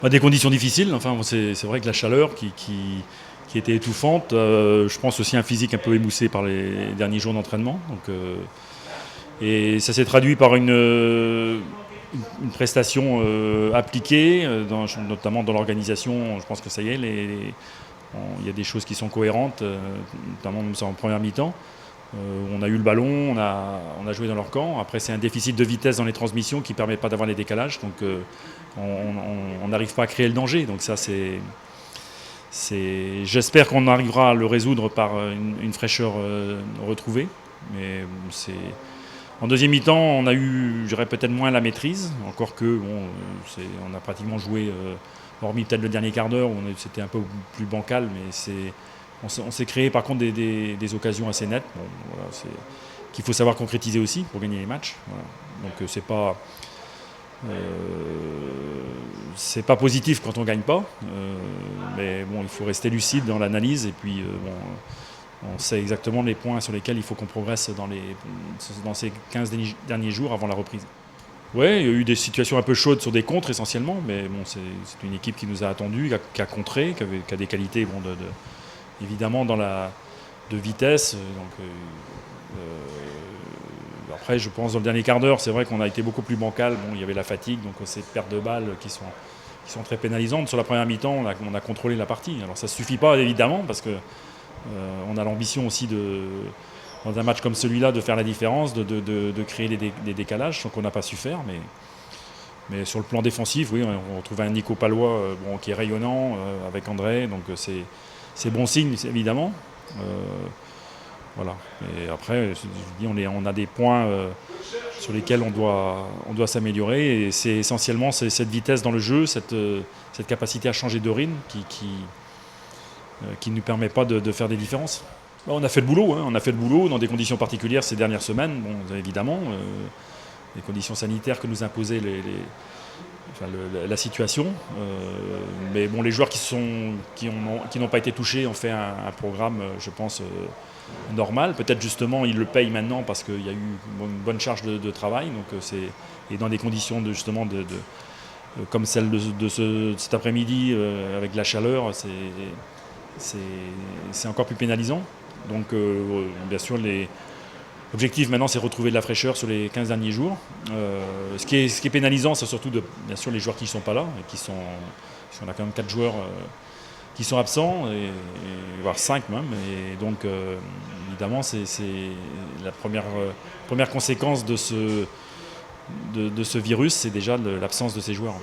Des conditions difficiles, enfin, c'est vrai que la chaleur qui était étouffante, je pense aussi un physique un peu émoussé par les derniers jours d'entraînement. Et ça s'est traduit par une prestation appliquée, notamment dans l'organisation. Je pense que ça y est, il y a des choses qui sont cohérentes, notamment en première mi-temps. On a eu le ballon, on a joué dans leur camp. Après, c'est un déficit de vitesse dans les transmissions qui ne permet pas d'avoir les décalages. Donc, on n'arrive pas à créer le danger. Donc, ça, j'espère qu'on arrivera à le résoudre par une fraîcheur retrouvée. Mais en deuxième mi-temps, on a eu, je dirais, peut-être moins la maîtrise. Encore que, on a pratiquement joué, hormis peut-être le dernier quart d'heure où c'était un peu plus bancal, mais on s'est créé par contre des occasions assez nettes. Bon, voilà, qu'il faut savoir concrétiser aussi pour gagner les matchs. Voilà. Donc c'est pas positif quand on gagne pas, mais bon, il faut rester lucide dans l'analyse et puis on sait exactement les points sur lesquels il faut qu'on progresse dans ces 15 derniers jours avant la reprise. Oui, il y a eu des situations un peu chaudes sur des contres essentiellement, mais bon, c'est une équipe qui nous a attendus, qui a contré, qui a des qualités évidemment de vitesse. Après, je pense dans le dernier quart d'heure, c'est vrai qu'on a été beaucoup plus bancal. Bon, il y avait la fatigue, donc ces pertes de balles qui sont très pénalisantes. Sur la première mi-temps, on a contrôlé la partie. Alors ça ne suffit pas évidemment parce que on a l'ambition aussi dans un match comme celui-là de faire la différence, de créer des décalages, donc on n'a pas su faire. Mais sur le plan défensif, oui, on retrouve un Nico Palois qui est rayonnant avec André, donc c'est bon signe évidemment. Voilà. Et après, je dis, on a des points sur lesquels on doit s'améliorer. Et c'est essentiellement cette vitesse dans le jeu, cette capacité à changer de rythme qui ne nous permet pas de faire des différences. On a fait le boulot, hein. On a fait le boulot dans des conditions particulières ces dernières semaines, bon, évidemment. Les conditions sanitaires que nous imposait la situation. Mais bon, les joueurs qui n'ont pas été touchés ont fait un programme, je pense, normal. Peut-être justement, ils le payent maintenant parce qu'il y a eu une bonne charge de travail. Donc, et dans des conditions comme celle de cet après-midi, avec la chaleur, c'est encore plus pénalisant. Donc, bien sûr, l'objectif maintenant, c'est de retrouver de la fraîcheur sur les 15 derniers jours. Ce qui est pénalisant, c'est surtout bien sûr les joueurs qui ne sont pas là, parce qu'on a quand même 4 joueurs qui sont absents, voire 5 même. Et donc, évidemment, c'est la première conséquence de ce virus, c'est déjà l'absence de ces joueurs.